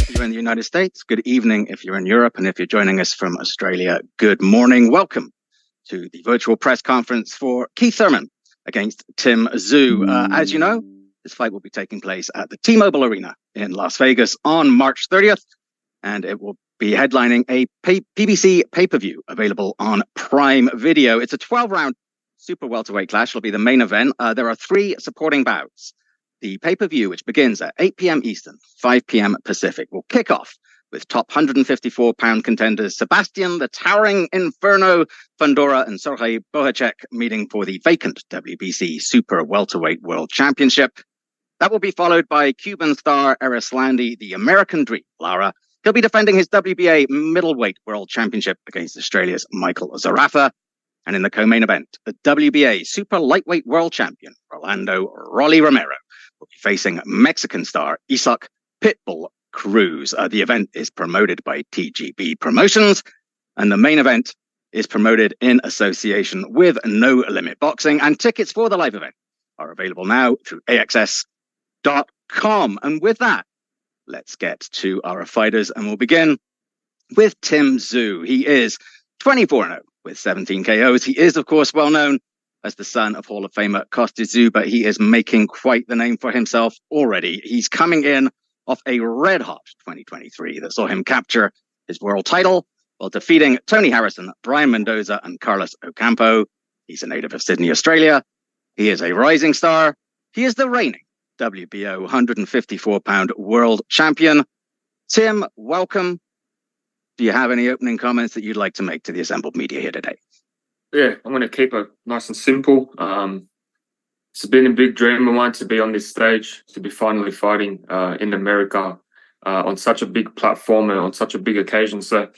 if you're in the United States. Good evening if you're in Europe. And if you're joining us from Australia, good morning. Welcome to the virtual press conference for Keith Thurman against Tszyu. As you know, this fight will be taking place at the T-Mobile Arena in Las Vegas on March 30th. And it will be headlining a PBC pay-per-view available on Prime Video. It's a 12-round super welterweight clash. It'll be the main event. There are 3 supporting bouts. The pay-per-view, which begins at 8 p.m. Eastern, 5 p.m. Pacific, will kick off with top 154-pound contenders Sebastian the Towering Inferno Fundora and Sergey Bohacek meeting for the vacant WBC Super Welterweight World Championship. That will be followed by Cuban star Erislandi, the American Dream, Lara. He'll be defending his WBA Middleweight World Championship against Australia's Michael Zarafa. And in the co-main event, the WBA Super Lightweight World Champion, Rolando Rolly Romero, will be facing Mexican star Isaac Pitbull Cruz. The event is promoted by TGB Promotions, and the main event is promoted in association with No Limit Boxing, and tickets for the live event are available now through AXS.com. And with that, let's get to our fighters, and we'll begin with Tszyu. He is 24-0 with 17 KOs. He is, of course, well known as the son of Hall of Famer Tszyu, but he is making quite the name for himself already. He's coming in off a red-hot 2023 that saw him capture his world title while defeating Tony Harrison, Brian Mendoza, and Carlos Ocampo. He's a native of Sydney, Australia. He is a rising star. He is the reigning WBO 154-pound world champion. Tim, welcome. Do you have any opening comments that you'd like to make to the assembled media here today? Yeah, I'm going to keep it nice and simple. It's been a big dream of mine to be on this stage, to be finally fighting in America on such a big platform and on such a big occasion. So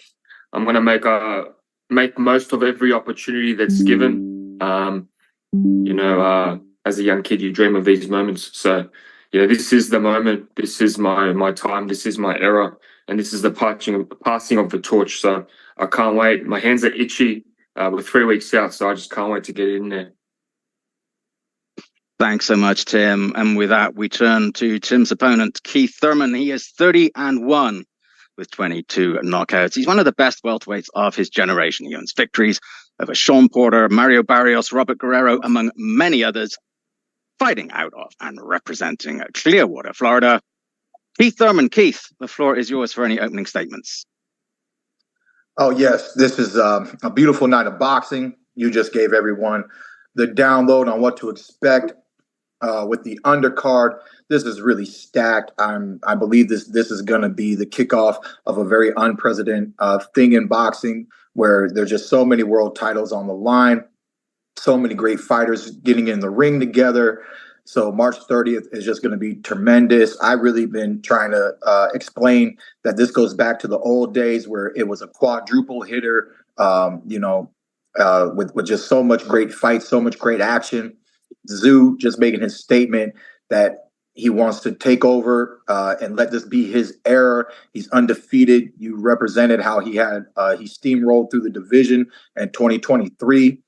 I'm going to make most of every opportunity that's given. As a young kid, you dream of these moments. So, this is the moment. This is my time. This is my era. And this is the passing of the torch. So I can't wait. My hands are itchy. We're 3 weeks out, so I just can't wait to get in there. Thanks so much, Tim. And with that, we turn to Tim's opponent, Keith Thurman. He is 30-1 with 22 knockouts. He's one of the best welterweights of his generation. He owns victories over Sean Porter, Mario Barrios, Robert Guerrero, among many others, fighting out of and representing Clearwater, Florida. Keith Thurman. Keith, the floor is yours for any opening statements. Oh, yes. This is a beautiful night of boxing. You just gave everyone the download on what to expect with the undercard. This is really stacked. I believe this is going to be the kickoff of a very unprecedented thing in boxing, where there's just so many world titles on the line, so many great fighters getting in the ring together. So March 30th is just going to be tremendous. I've really been trying to explain that this goes back to the old days where it was a quadruple hitter, with just so much great fights, so much great action. Tszyu just making his statement that he wants to take over and let this be his era. He's undefeated. You represented how he steamrolled through the division in 2023.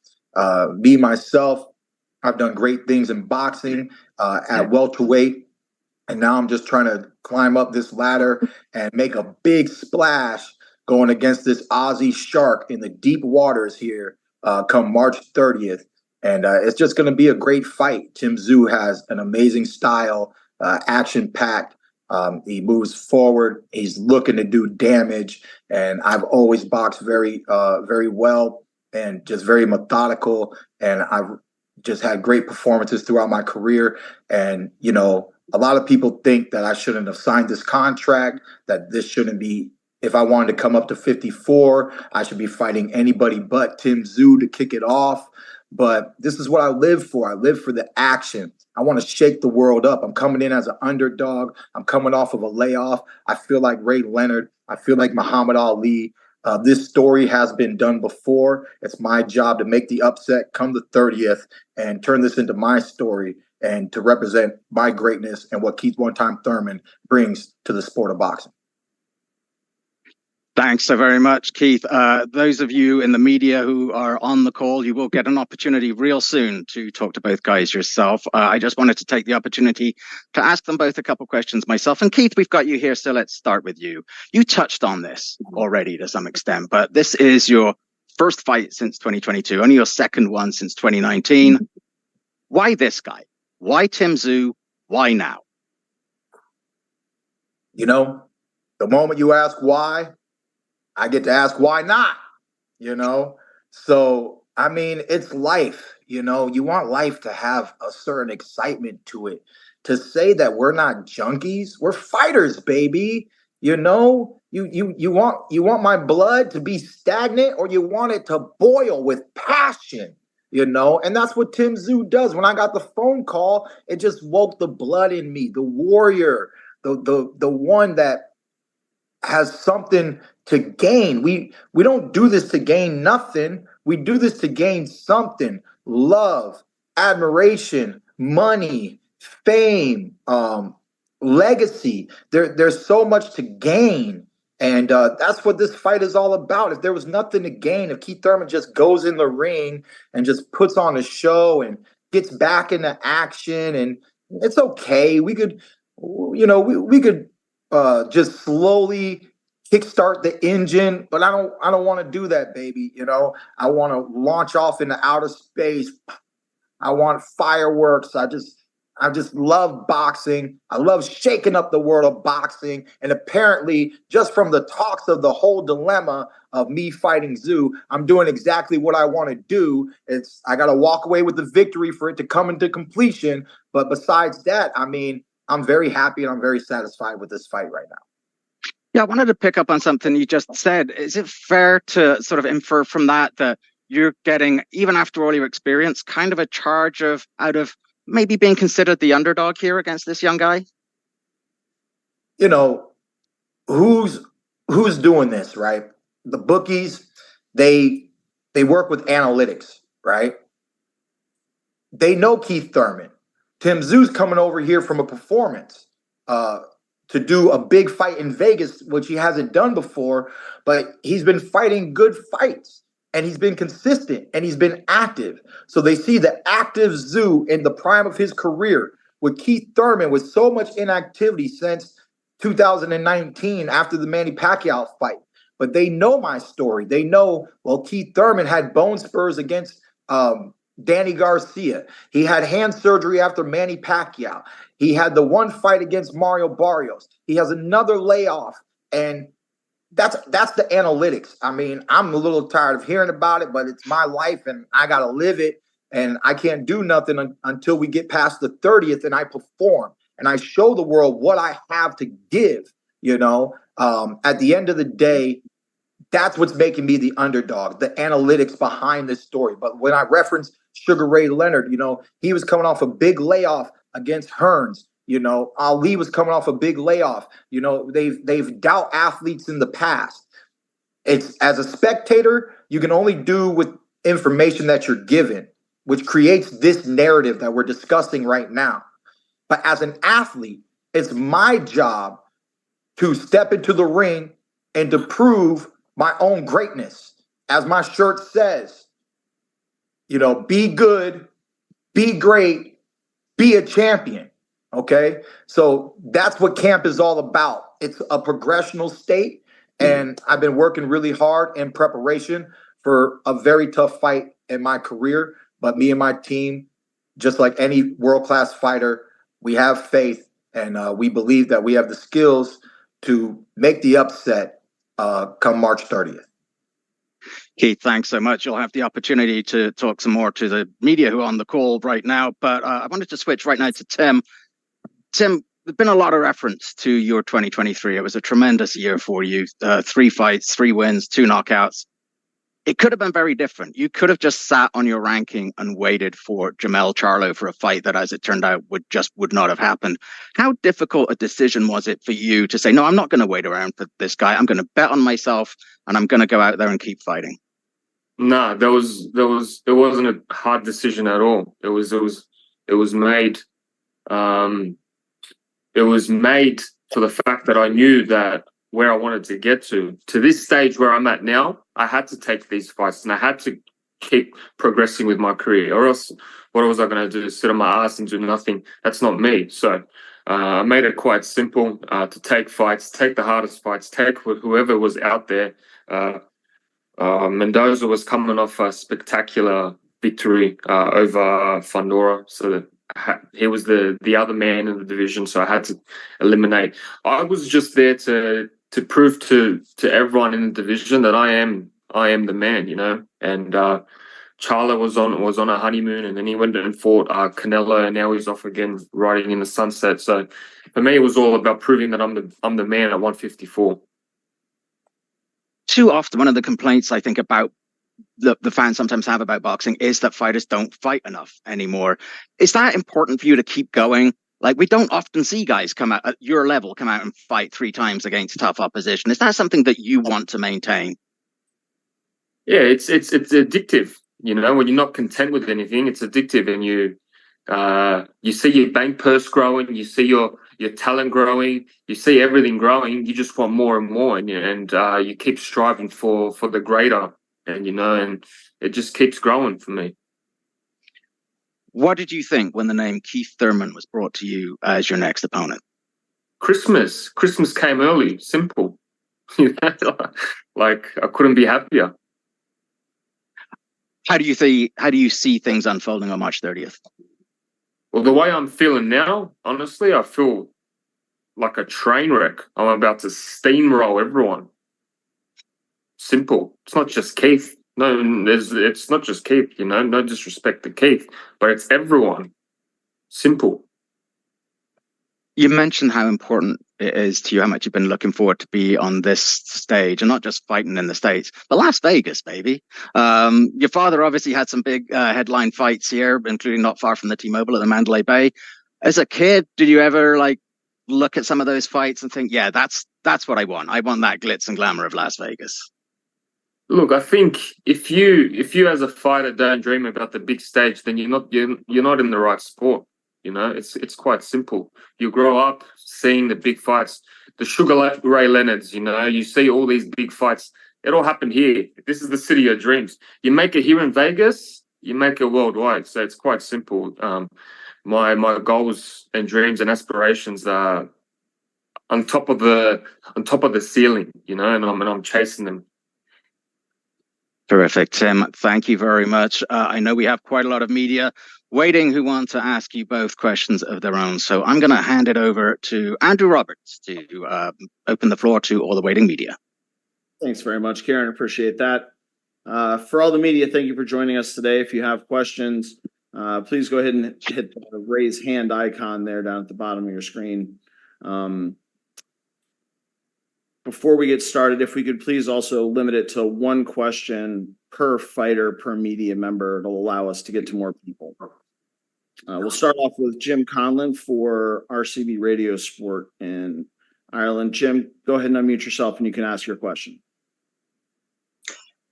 Me, myself, I've done great things in boxing at welterweight, and now I'm just trying to climb up this ladder and make a big splash going against this Aussie shark in the deep waters here come March 30th. And it's just going to be a great fight. Tszyu has an amazing style, action-packed. He moves forward. He's looking to do damage, and I've always boxed very, very well and just very methodical, and I've just had great performances throughout my career. And, a lot of people think that I shouldn't have signed this contract, that this shouldn't be, if I wanted to come up to 54, I should be fighting anybody but Tszyu to kick it off. But this is what I live for. I live for the action. I want to shake the world up. I'm coming in as an underdog. I'm coming off of a layoff. I feel like Ray Leonard. I feel like Muhammad Ali. This story has been done before. It's my job to make the upset come the 30th and turn this into my story and to represent my greatness and what Keith One Time Thurman brings to the sport of boxing. Thanks so very much, Keith. Those of you in the media who are on the call, you will get an opportunity real soon to talk to both guys yourself. I just wanted to take the opportunity to ask them both a couple questions myself. And Keith, we've got you here, so let's start with you. You touched on this already to some extent, but this is your first fight since 2022, only your second one since 2019. Why this guy? Why Tszyu? Why now? You know, the moment you ask why, I get to ask why not, you know? So, I mean, it's life, you know? You want life to have a certain excitement to it. To say that we're not junkies, we're fighters, baby. You know, you want my blood to be stagnant, or you want it to boil with passion, you know? And that's what Tszyu does. When I got the phone call, it just woke the blood in me, the warrior, the one that has something to gain. We don't do this to gain nothing. We do this to gain something: love, admiration, money, fame, legacy. There's so much to gain, and that's what this fight is all about. If there was nothing to gain, if Keith Thurman just goes in the ring and just puts on a show and gets back into action, and it's okay. We could, you know, we could just slowly kickstart the engine, but I don't want to do that, baby. You know, I want to launch off into outer space. I want fireworks. I just love boxing. I love shaking up the world of boxing. And apparently, just from the talks of the whole dilemma of me fighting Tszyu, I'm doing exactly what I want to do. I got to walk away with the victory for it to come into completion. But besides that, I mean, I'm very happy and I'm very satisfied with this fight right now. Yeah, I wanted to pick up on something you just said. Is it fair to sort of infer from that you're getting, even after all your experience, kind of a charge out of maybe being considered the underdog here against this young guy? You know, who's doing this, right? The bookies, they work with analytics, right? They know Keith Thurman. Tszyu's coming over here from a performance to do a big fight in Vegas, which he hasn't done before, but he's been fighting good fights, and he's been consistent, and he's been active. So they see the active Tszyu in the prime of his career, with Keith Thurman with so much inactivity since 2019 after the Manny Pacquiao fight. But they know my story. They know, well, Keith Thurman had bone spurs against Danny Garcia. He had hand surgery after Manny Pacquiao. He had the one fight against Mario Barrios. He has another layoff. And that's the analytics. I mean, I'm a little tired of hearing about it, but it's my life and I got to live it. And I can't do nothing until we get past the 30th and I perform and I show the world what I have to give. You know, at the end of the day, that's what's making me the underdog, the analytics behind this story. But when I reference Sugar Ray Leonard, you know, he was coming off a big layoff against Hearns. You know, Ali was coming off a big layoff. You know, they've dealt athletes in the past. It's, as a spectator, you can only do with information that you're given, which creates this narrative that we're discussing right now. But as an athlete, it's my job to step into the ring and to prove my own greatness. As my shirt says, you know, be good, be great, be a champion. Okay. So that's what camp is all about. It's a progressional state. And I've been working really hard in preparation for a very tough fight in my career. But me and my team, just like any world-class fighter, we have faith and we believe that we have the skills to make the upset come March 30th. Keith, thanks so much. You'll have the opportunity to talk some more to the media who are on the call right now. But I wanted to switch right now to Tim. Tim, there's been a lot of reference to your 2023. It was a tremendous year for you. 3 fights, 3 wins, 2 knockouts. It could have been very different. You could have just sat on your ranking and waited for Jamel Charlo for a fight that, as it turned out, would not have happened. How difficult a decision was it for you to say, no, I'm not going to wait around for this guy. I'm going to bet on myself and I'm going to go out there and keep fighting? No, it wasn't a hard decision at all. It was made. It was made for the fact that I knew that where I wanted to get to this stage where I'm at now, I had to take these fights and I had to keep progressing with my career, or else what was I going to do? Sit on my ass and do nothing? That's not me. So I made it quite simple to take fights, take the hardest fights, take whoever was out there. Mendoza was coming off a spectacular victory over Fandora, so he was the other man in the division, so I had to eliminate. I was just there to prove to everyone in the division that I am the man, you know. And Charlo was on a honeymoon, and then he went and fought Canelo, and now he's off again, riding in the sunset. So for me, it was all about proving that I'm the man at 154. Too often, one of the complaints I think about the fans sometimes have about boxing is that fighters don't fight enough anymore. Is that important for you to keep going? Like, we don't often see guys come out at your level, come out and fight 3 times against tough opposition. Is that something that you want to maintain? Yeah, it's addictive. You know, when you're not content with anything, it's addictive, and you see your bank purse growing, you see your talent growing, you see everything growing. You just want more and more, and you keep striving for the greater, and and it just keeps growing for me. What did you think when the name Keith Thurman was brought to you as your next opponent? Christmas came early, simple. Like, I couldn't be happier. How do you see things unfolding on March 30th? Well, the way I'm feeling now, honestly, I feel like a train wreck. I'm about to steamroll everyone. Simple. It's not just Keith. No, it's not just Keith, you know, no disrespect to Keith, but it's everyone. Simple. You mentioned how important it is to you, how much you've been looking forward to be on this stage, and not just fighting in the States, but Las Vegas, baby. Your father obviously had some big headline fights here, including not far from the T-Mobile at the Mandalay Bay. As a kid, did you ever look at some of those fights and think, yeah, that's what I want. I want that glitz and glamour of Las Vegas? Look, I think if you as a fighter don't dream about the big stage, then you're not in the right sport. You know, it's quite simple. You grow up seeing the big fights, the Sugar Ray Leonards. You know, you see all these big fights. It all happened here. This is the city of dreams. You make it here in Vegas, you make it worldwide. So it's quite simple. My goals and dreams and aspirations are on top of the ceiling. You know, and I'm chasing them. Terrific, Tim. Thank you very much. I know we have quite a lot of media waiting who want to ask you both questions of their own. So I'm going to hand it over to Andrew Roberts to open the floor to all the waiting media. Thanks very much, Karen. Appreciate that. For all the media, thank you for joining us today. If you have questions, please go ahead and hit the raise hand icon there down at the bottom of your screen. Before we get started, if we could please also limit it to one question per fighter, per media member. It'll allow us to get to more people. We'll start off with Jim Conlon for RCB Radio Sport in Ireland. Jim, go ahead and unmute yourself and you can ask your question.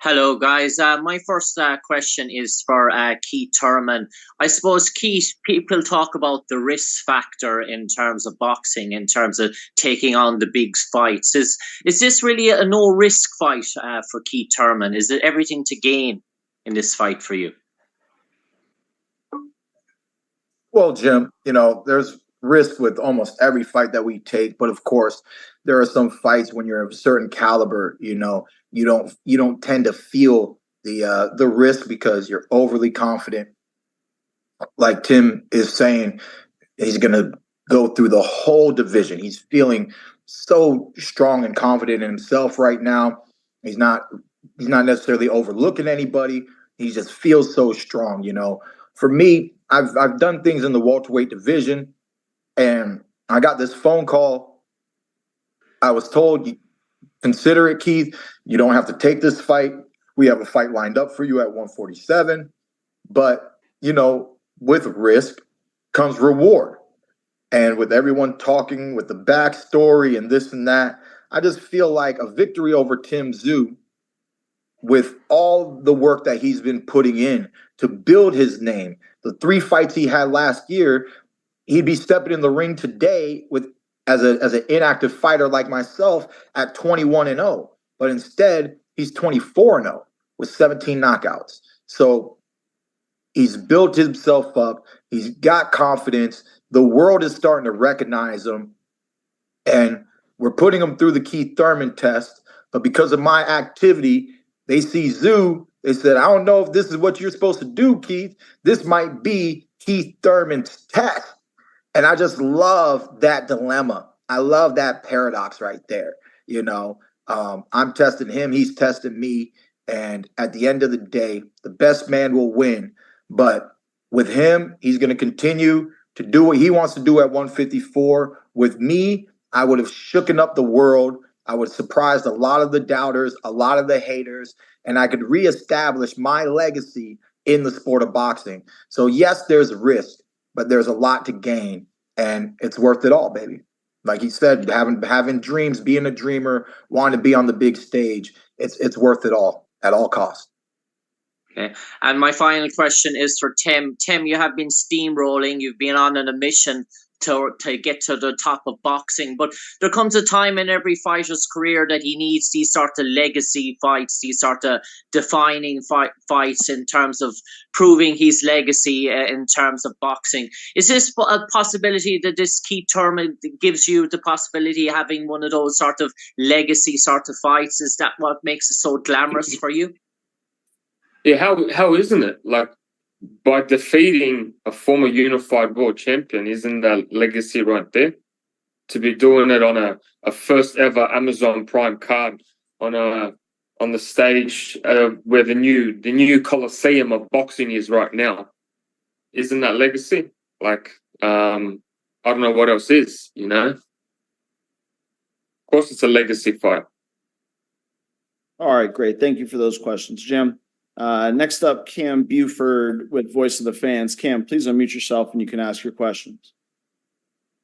Hello, guys. My first question is for Keith Thurman. I suppose, Keith, people talk about the risk factor in terms of boxing, in terms of taking on the big fights. Is this really a no-risk fight for Keith Thurman? Is it everything to gain in this fight for you? Well, Jim, you know, there's risk with almost every fight that we take, but of course, there are some fights when you're of a certain caliber, you know, you don't tend to feel the risk because you're overly confident. Like Tim is saying, he's going to go through the whole division. He's feeling so strong and confident in himself right now. He's not necessarily overlooking anybody. He just feels so strong, you know. For me, I've done things in the welterweight division, and I got this phone call. I was told, consider it, Keith. You don't have to take this fight. We have a fight lined up for you at 147. But, you know, with risk comes reward. And with everyone talking with the backstory and this and that, I just feel like a victory over Tszyu, with all the work that he's been putting in to build his name, the 3 fights he had last year, he'd be stepping in the ring today with as an inactive fighter like myself at 21-0, but instead he's 24-0 with 17 knockouts. So he's built himself up. He's got confidence. The world is starting to recognize him, and we're putting him through the Keith Thurman test. But because of my activity, they see Tszyu. They said, I don't know if this is what you're supposed to do, Keith. This might be Keith Thurman's test. And I just love that dilemma. I love that paradox right there. You know, I'm testing him. He's testing me. And at the end of the day, the best man will win. But with him, he's going to continue to do what he wants to do at 154. With me, I would have shooken up the world. I would have surprised a lot of the doubters, a lot of the haters, and I could reestablish my legacy in the sport of boxing. So yes, there's risk, but there's a lot to gain, and it's worth it all, baby. Like he said, having dreams, being a dreamer, wanting to be on the big stage, it's worth it all at all costs. Okay. And my final question is for Tim. Tim, you have been steamrolling. You've been on a mission to get to the top of boxing. But there comes a time in every fighter's career that he needs these sort of legacy fights, these sort of defining fights in terms of proving his legacy in terms of boxing. Is this a possibility that this Keith Thurman gives you the possibility of having one of those sort of legacy sort of fights? Is that what makes it so glamorous for you? Yeah, how isn't it? Like, by defeating a former unified world champion, isn't that legacy right there? To be doing it on a first ever Amazon Prime card on the stage where the new Colosseum of boxing is right now, isn't that legacy? Like, I don't know what else is, you know? Of course, it's a legacy fight. All right, great. Thank you for those questions, Jim. Next up, Cam Buford with Voice of the Fans. Cam, please unmute yourself and you can ask your questions.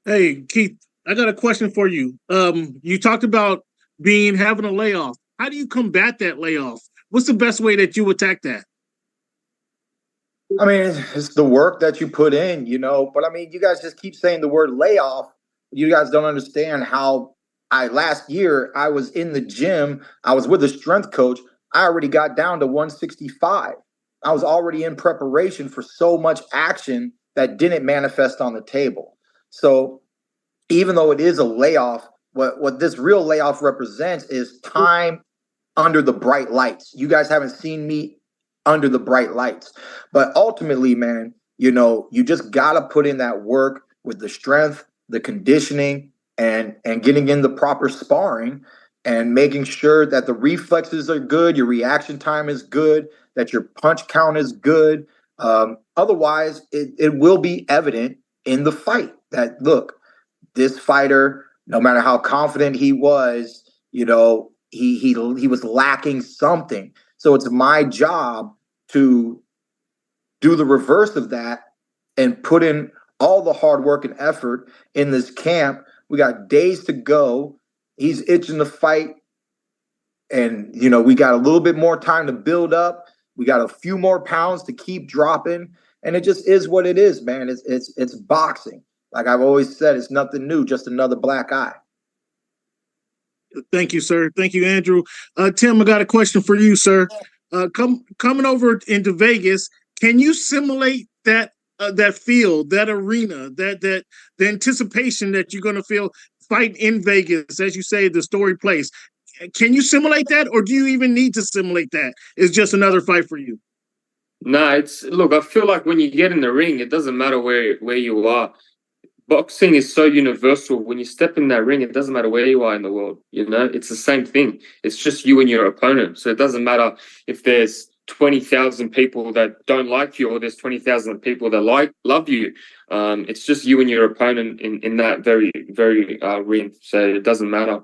Hey, Keith, I got a question for you. You talked about having a layoff. How do you combat that layoff? What's the best way that you attack that? I mean, it's the work that you put in, you know, but I mean, you guys just keep saying the word layoff. You guys don't understand how last year I was in the gym. I was with a strength coach. I already got down to 165. I was already in preparation for so much action that didn't manifest on the table. So even though it is a layoff, what this real layoff represents is time under the bright lights. You guys haven't seen me under the bright lights. But ultimately, man, you know, you just got to put in that work with the strength, the conditioning, and getting in the proper sparring and making sure that the reflexes are good, your reaction time is good, that your punch count is good. Otherwise, it will be evident in the fight that, look, this fighter, no matter how confident he was, you know, he was lacking something. So it's my job to do the reverse of that and put in all the hard work and effort in this camp. We got days to go. He's itching to fight. And, you know, we got a little bit more time to build up. We got a few more pounds to keep dropping. And it just is what it is, man. It's boxing. Like I've always said, it's nothing new, just another black eye. Thank you, sir. Thank you, Andrew. Tim, I got a question for you, sir. Coming over into Vegas, can you simulate that field, that arena, the anticipation that you're going to feel fighting in Vegas, as you say, the story place? Can you simulate that, or do you even need to simulate that? It's just another fight for you. No, look, I feel like when you get in the ring, it doesn't matter where you are. Boxing is so universal. When you step in that ring, it doesn't matter where you are in the world. You know, it's the same thing. It's just you and your opponent. So it doesn't matter if there's 20,000 people that don't like you or there's 20,000 people that love you. It's just you and your opponent in that very, very ring. So it doesn't matter.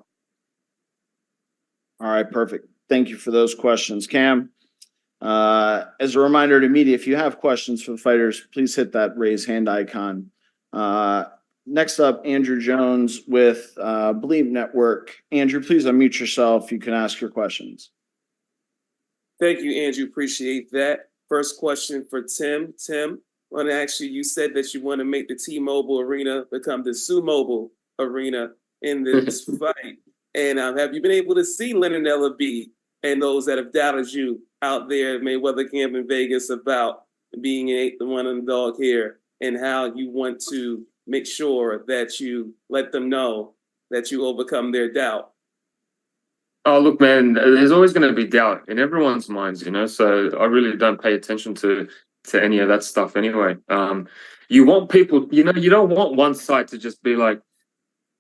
All right, perfect. Thank you for those questions, Cam. As a reminder to media, if you have questions for the fighters, please hit that raise hand icon. Next up, Andrew Jones with Believe Network. Andrew, please unmute yourself. You can ask your questions. Thank you, Andrew. Appreciate that. First question for Tim. Tim, I want to ask you, you said that you want to make the T-Mobile Arena become the Tszyu Mobile arena in this fight. And have you been able to see Leonard Ellaby and those that have doubted you out there at Mayweather Camp in Vegas about being an 8-1 underdog here, and how you want to make sure that you let them know that you overcome their doubt? Oh, look, man, there's always going to be doubt in everyone's minds, you know, so I really don't pay attention to any of that stuff anyway. You want people, you know, you don't want one side to just be like,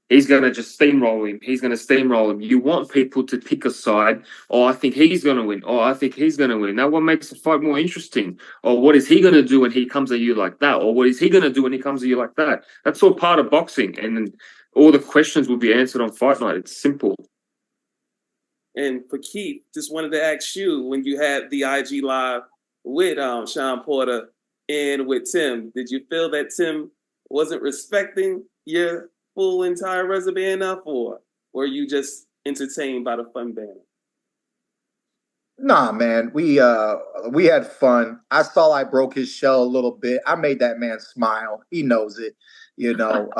he's going to just steamroll him. He's going to steamroll him. You want people to pick a side. Oh, I think he's going to win. Oh, I think he's going to win. Now, what makes the fight more interesting? Or what is he going to do when he comes at you like that? Or what is he going to do when he comes at you like that? That's all part of boxing. And all the questions will be answered on fight night. It's simple. And for Keith, just wanted to ask you, when you had the IG Live with Sean Porter and with Tim, did you feel that Tim wasn't respecting your full entire resume enough, or were you just entertained by the fun banner? Nah, man, we had fun. I saw I broke his shell a little bit. I made that man smile. He knows it. You know,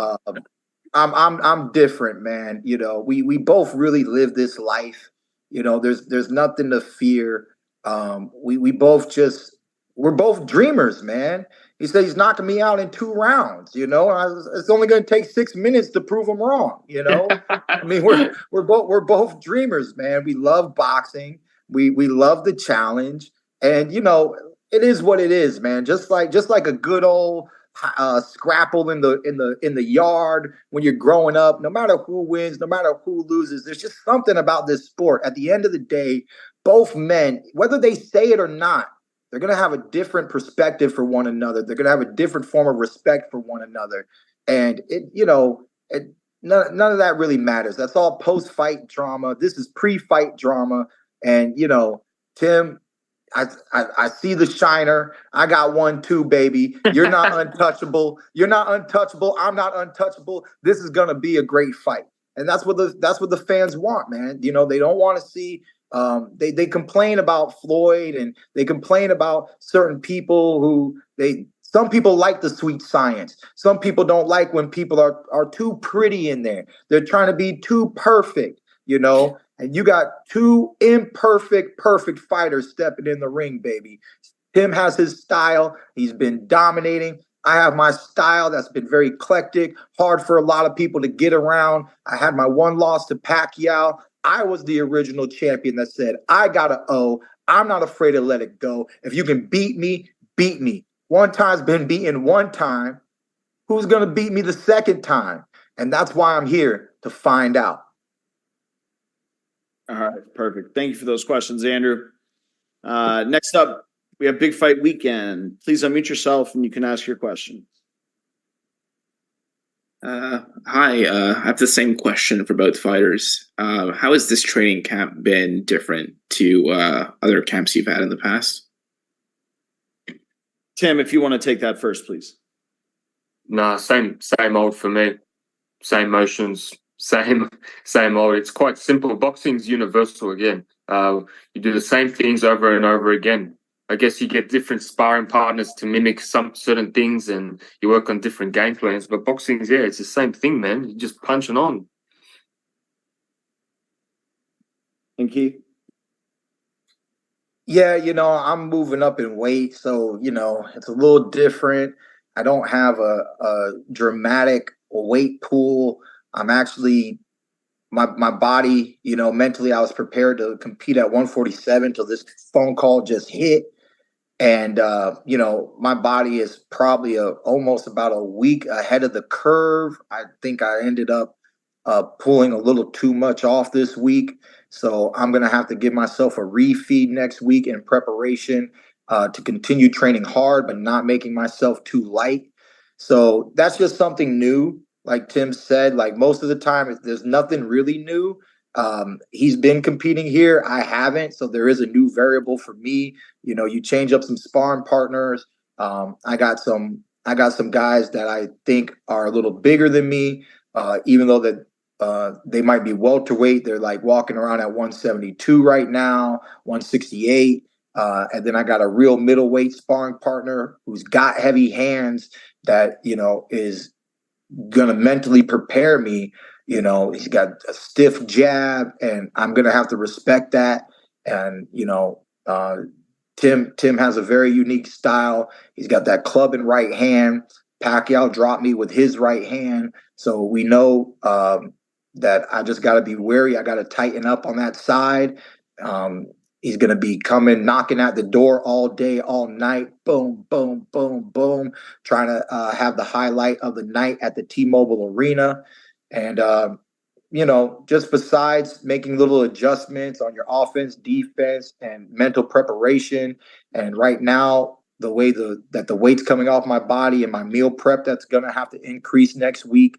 I'm different, man. You know, we both really live this life. You know, there's nothing to fear. We're both dreamers, man. He said he's knocking me out in 2 rounds. You know, it's only going to take 6 minutes to prove him wrong. You know, I mean, we're both dreamers, man. We love boxing. We love the challenge, and you know, it is what it is, man. Just like a good old scrapple in the yard when you're growing up. No matter who wins, no matter who loses, there's just something about this sport. At the end of the day, both men, whether they say it or not, they're going to have a different perspective for one another. They're going to have a different form of respect for one another. And none of that really matters. That's all post-fight drama. This is pre-fight drama. And, you know, Tim, I see the shiner. I got one too, baby. You're not untouchable. You're not untouchable. I'm not untouchable. This is going to be a great fight. And that's what the fans want, man. You know, they don't want to see they complain about Floyd, and they complain about certain people who some people like the sweet science. Some people don't like when people are too pretty in there. They're trying to be too perfect, you know, and you got 2 perfect fighters stepping in the ring, baby. Tim has his style. He's been dominating. I have my style that's been very eclectic, hard for a lot of people to get around. I had my 1 loss to Pacquiao. I was the original champion that said, I got an O. I'm not afraid to let it go. If you can beat me, beat me. One time's been beaten 1 time. Who's going to beat me the second time? And that's why I'm here to find out. All right, perfect. Thank you for those questions, Andrew. Next up, we have Big Fight Weekend. Please unmute yourself and you can ask your question. Hi, I have the same question for both fighters. How has this training camp been different to other camps you've had in the past? Tim, if you want to take that first, please. Nah, same old for me. Same motions, same old. It's quite simple. Boxing's universal again. You do the same things over and over again. I guess you get different sparring partners to mimic some certain things, and you work on different game plans. But boxing's, yeah, it's the same thing, man. You're just punching on. And Keith? Yeah, you know, I'm moving up in weight, so, you know, it's a little different. I don't have a dramatic weight pool. I'm actually, my body, you know, mentally I was prepared to compete at 147 till this phone call just hit. And, you know, my body is probably almost about a week ahead of the curve. I think I ended up pulling a little too much off this week. So I'm going to have to give myself a refeed next week in preparation to continue training hard, but not making myself too light. So that's just something new. Like Tim said, like most of the time, there's nothing really new. He's been competing here. I haven't. So there is a new variable for me. You know, you change up some sparring partners. I got some guys that I think are a little bigger than me, even though that they might be welterweight. They're like walking around at 172 right now, 168. And then I got a real middleweight sparring partner who's got heavy hands that, you know, is gonna mentally prepare me. You know, he's got a stiff jab, and I'm gonna have to respect that. And Tim has a very unique style. He's got that club in right hand. Pacquiao dropped me with his right hand, so we know that I just got to be wary. I got to tighten up on that side. He's going to be knocking at the door all day, all night. Boom, boom, boom, boom. Trying to have the highlight of the night at the T-Mobile Arena. And, just besides making little adjustments on your offense, defense, and mental preparation. And right now, the way that the weight's coming off my body and my meal prep that's going to have to increase next week.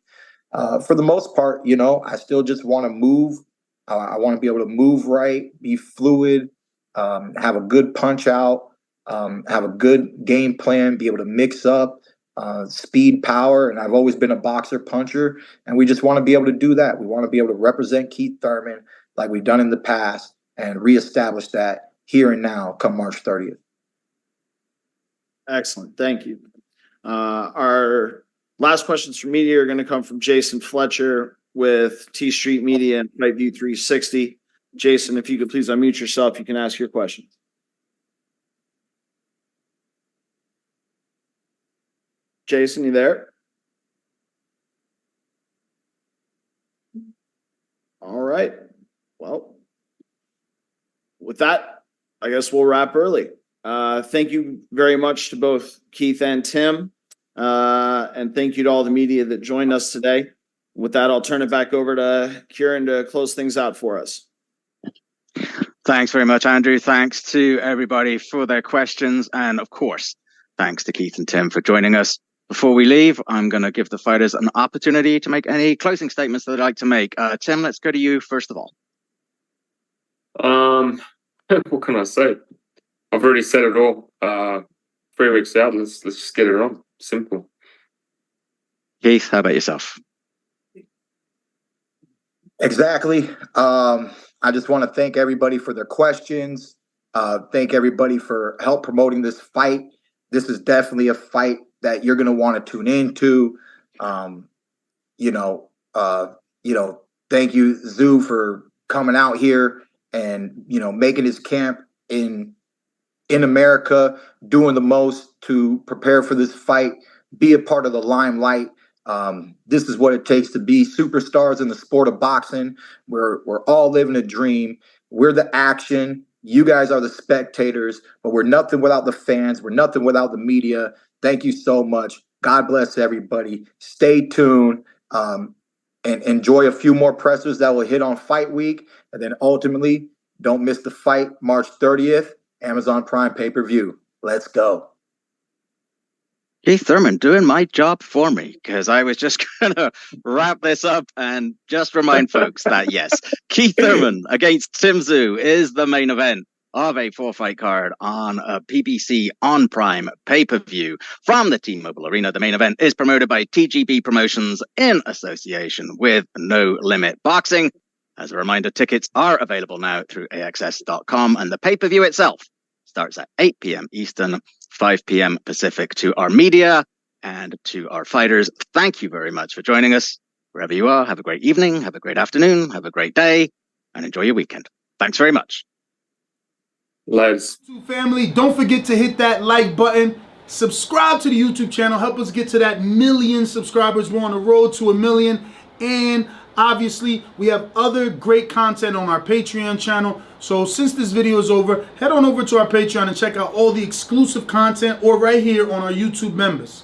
For the most part, I still just want to move. I want to be able to move right, be fluid, have a good punch out, have a good game plan, be able to mix up speed, power. And I've always been a boxer puncher, and we just want to be able to do that. We want to be able to represent Keith Thurman like we've done in the past and reestablish that here and now come March 30th. Excellent. Thank you. Our last questions from media are going to come from Jason Fletcher with T Street Media and Fight View 360. Jason, if you could please unmute yourself, you can ask your questions. Jason, you there? All right. Well, with that, I guess we'll wrap early. Thank you very much to both Keith and Tim. And thank you to all the media that joined us today. With that, I'll turn it back over to Kieran to close things out for us. Thanks very much, Andrew. Thanks to everybody for their questions. And of course, thanks to Keith and Tim for joining us. Before we leave, I'm going to give the fighters an opportunity to make any closing statements that they'd like to make. Tim, let's go to you first of all. What can I say? I've already said it all. 3 weeks out, let's just get it on. Simple. Keith, how about yourself? Exactly. I just want to thank everybody for their questions. Thank everybody for help promoting this fight. This is definitely a fight that you're going to want to tune into. Thank you, Tszyu, for coming out here and, making his camp in America, doing the most to prepare for this fight, be a part of the limelight. This is what it takes to be superstars in the sport of boxing. We're all living a dream. We're the action. You guys are the spectators, but we're nothing without the fans. We're nothing without the media. Thank you so much. God bless everybody. Stay tuned and enjoy a few more pressers that will hit on fight week. And then ultimately, don't miss the fight March 30th, Amazon Prime pay-per-view. Let's go. Keith Thurman doing my job for me, because I was just going to wrap this up and just remind folks that, yes, Keith Thurman against Tim Tszyu is the main event of a 4-fight card on a PBC on Prime pay-per-view from the T-Mobile Arena. The main event is promoted by TGB Promotions in association with No Limit Boxing. As a reminder, tickets are available now through AXS.com, and the pay-per-view itself starts at 8 p.m. Eastern, 5 p.m. Pacific. To our media and to our fighters, thank you very much for joining us. Wherever you are, have a great evening, have a great afternoon, have a great day, and enjoy your weekend. Thanks very much. Lads. Family, don't forget to hit that like button. Subscribe to the YouTube channel. Help us get to that 1 million subscribers. We're on the road to 1 million. And obviously, we have other great content on our Patreon channel. So since this video is over, head on over to our Patreon and check out all the exclusive content, or right here on our YouTube members.